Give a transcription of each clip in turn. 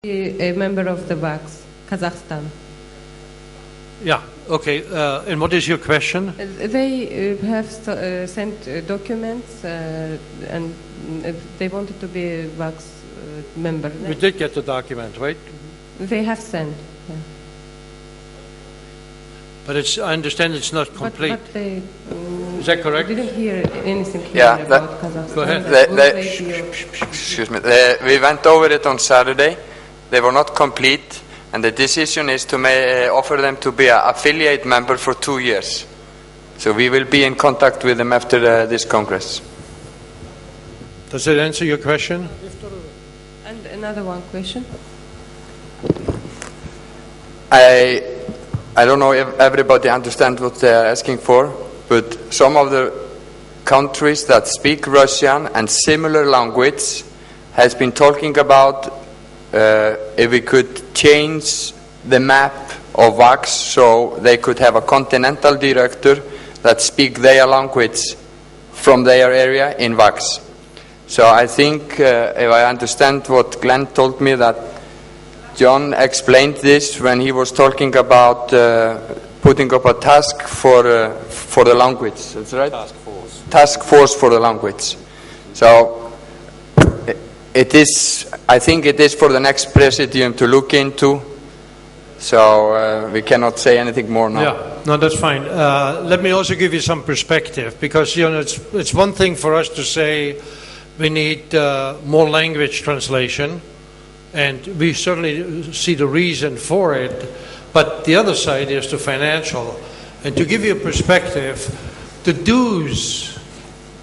A member of the WACS, Kazakhstan. Yeah, okay. And what is your question? They have sent documents and they wanted to be a WACS member. We did get the document, right? They have sent, yeah. But it's, I understand it's not complete. But they, is that correct? Didn't hear anything clear about Kazakhstan. Go ahead. Excuse me. We went over it on Saturday. They were not complete, and the decision is to offer them to be an affiliate member for 2 years. So we will be in contact with them after this Congress. Does that answer your question? And another one question. I don't know if everybody understands what they are asking for, but some of the countries that speak Russian and similar language has been talking about if we could change the map of WACS so they could have a continental director that speak their language from their area in WACS. So I think, if I understand what Glenn told me, that John explained this when he was talking about putting up a task for the language. That's right? Task force for the language. So it is. I think it is for the next presidium to look into. So we cannot say anything more now. Yeah, no, that's fine. Let me also give you some perspective, because it's one thing for us to say we need more language translation. And we certainly see the reason for it, but the other side is the financial. And to give you a perspective, the dues,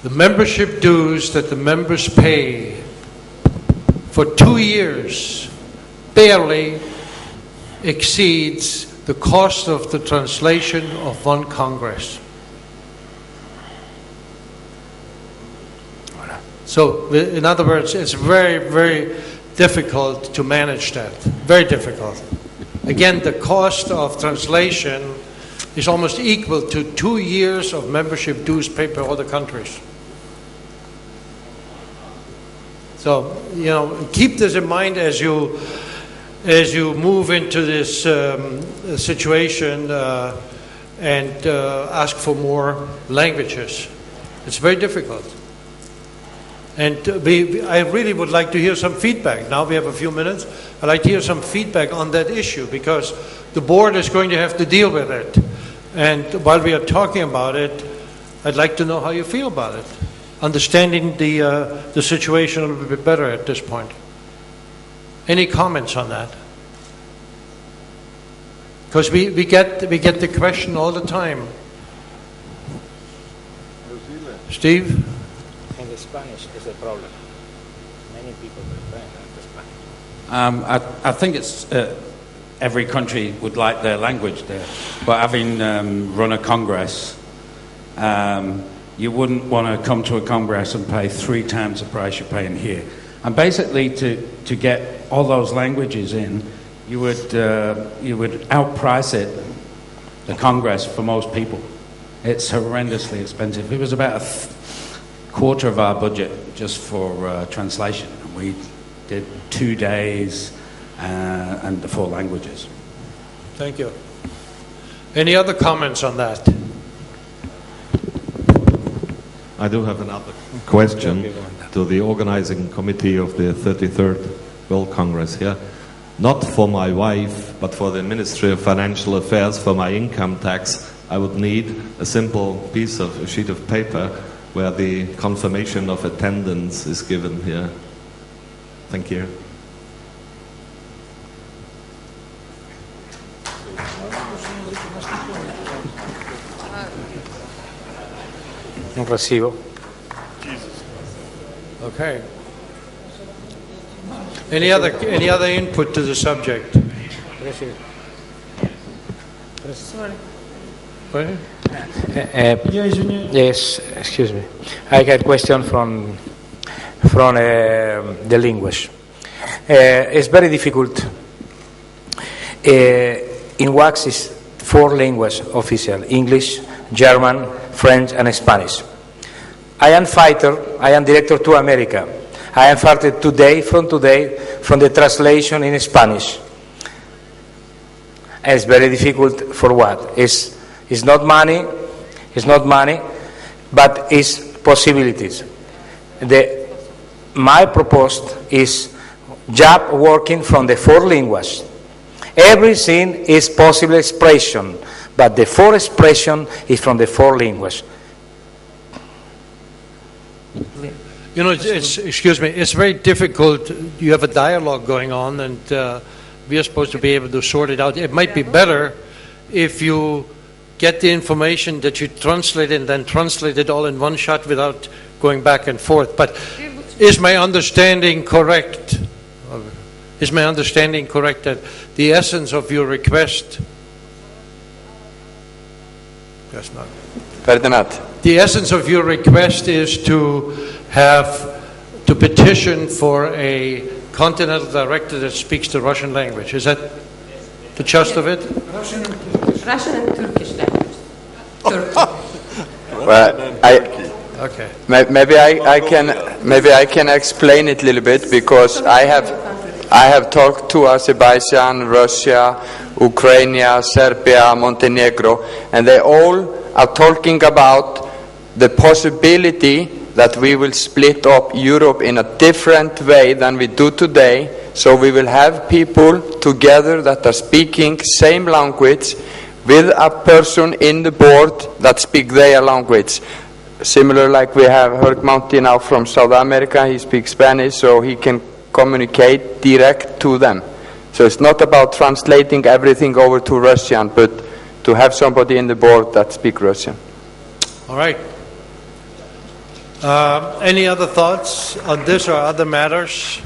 the membership dues that the members pay for 2 years barely exceeds the cost of the translation of one Congress. So, in other words, it's very, very difficult to manage that. Very difficult. Again, the cost of translation is almost equal to 2 years of membership dues paid by other countries. So, keep this in mind as you move into this situation and ask for more languages. It's very difficult. And I really would like to hear some feedback. Now we have a few minutes. I'd like to hear some feedback on that issue, because the board is going to have to deal with it. And while we are talking about it, I'd like to know how you feel about it. Understanding the situation a little bit better at this point. Any comments on that? Because we get the question all the time. Steve? In the Spanish is a problem. Many people prefer the Spanish. I think it's every country would like their language there, but having run a congress, you wouldn't want to come to a congress and pay 3 times the price you're paying here. And basically, to get all those languages in, you would outprice it, the congress, for most people. It's horrendously expensive. It was about a quarter of our budget just for translation. We did 2 days and the 4 languages. Thank you. Any other comments on that? I do have another question to the organizing committee of the 33rd World Congress here. Not for my wife, but for the Ministry of Financial Affairs, for my income tax, I would need a simple a sheet of paper where the confirmation of attendance is given here. Thank you. Un recibo. Okay. Any other input to the subject? Sorry. Yes, excuse me. I got a question from the language. It's very difficult. In WACS is 4 languages official: English, German, French, and Spanish. I am fighter. I am director to America. I am started today, from the translation in Spanish. It's very difficult for what? It's not money, but it's possibilities. My proposal is job working from the 4 languages. Everything is possible expression, but the 4 expression is from the 4 languages. You know, excuse me, it's very difficult. You have a dialogue going on, and we are supposed to be able to sort it out. It might be better if you get the information that you translate and then translate it all in one shot without going back and forth. But is my understanding correct? Is my understanding correct that the essence of your request... That's not... Ferdinand. The essence of your request is to petition for a continental director that speaks the Russian language. Is that the gist of it? Russian and Turkish language. Well, okay. Maybe I can explain it a little bit, because I have talked to Azerbaijan, Russia, Ukraine, Serbia, Montenegro, and they all are talking about the possibility that we will split up Europe in a different way than we do today. So we will have people together that are speaking same language with a person in the board that speak their language. Similar like we have Herc Mounty now from South America, he speaks Spanish, so he can communicate direct to them. So it's not about translating everything over to Russian, but to have somebody in the board that speaks Russian. All right. Any other thoughts on this or other matters?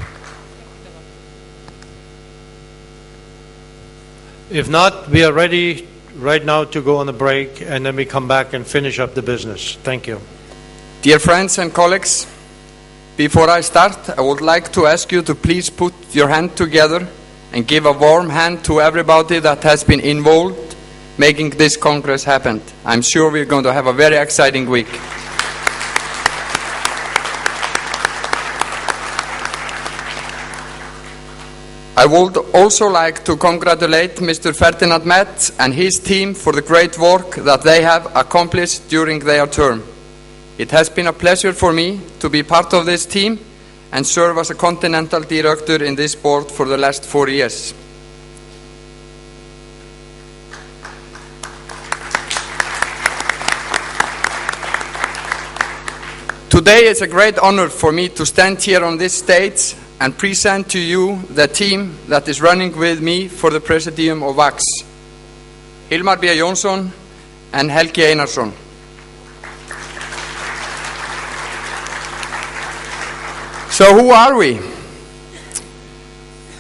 If not, we are ready right now to go on a break, and then we come back and finish up the business. Thank you. Dear friends and colleagues, before I start, I would like to ask you to please put your hand together and give a warm hand to everybody that has been involved making this Congress happen. I'm sure we're going to have a very exciting week. I would also like to congratulate Mr. Ferdinand Metz and his team for the great work that they have accomplished during their term. It has been a pleasure for me to be part of this team and serve as a continental director in this board for the last 4 years. Today is a great honor for me to stand here on this stage and present to you the team that is running with me for the Presidium of WACS. Hilmar B. Jónsson and Helgi Einarsson. So who are we?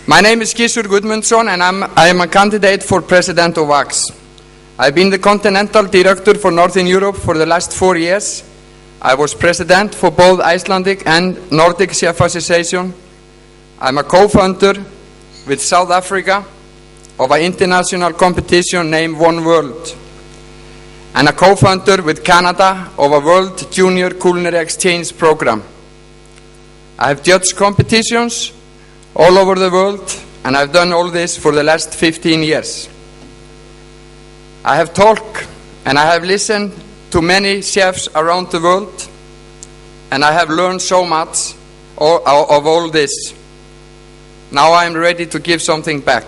My name is Gissur Gudmundsson, and I am a candidate for President of WACS. I've been the Continental Director for Northern Europe for the last 4 years. I was President for both Icelandic and Nordic Chef Association. I'm a co-founder with South Africa of an international competition named One World, and a co-founder with Canada of a World Junior Culinary Exchange program. I have judged competitions all over the world, and I've done all this for the last 15 years. I have talked and I have listened to many chefs around the world, and I have learned so much of all this. Now I am ready to give something back.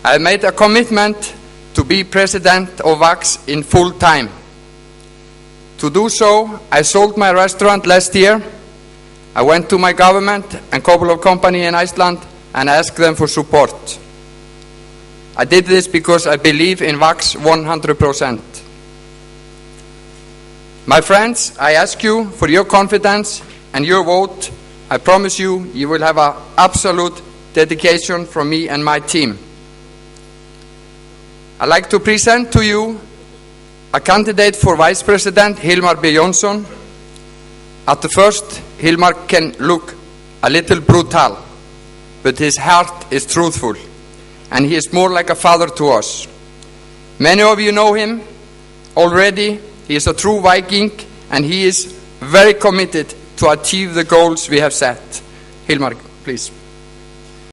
I have made a commitment to be president of WACS in full time. To do so, I sold my restaurant last year. I went to my government and a couple of companies in Iceland and asked them for support. I did this because I believe in WACS 100%. My friends, I ask you for your confidence and your vote. I promise you, you will have an absolute dedication from me and my team. I'd like to present to you a candidate for Vice President, Hilmar B. Jónsson. At the first, Hilmar can look a little brutal, but his heart is truthful, and he is more like a father to us. Many of you know him already. He is a true Viking, and he is very committed to achieve the goals we have set. Hilmar, please.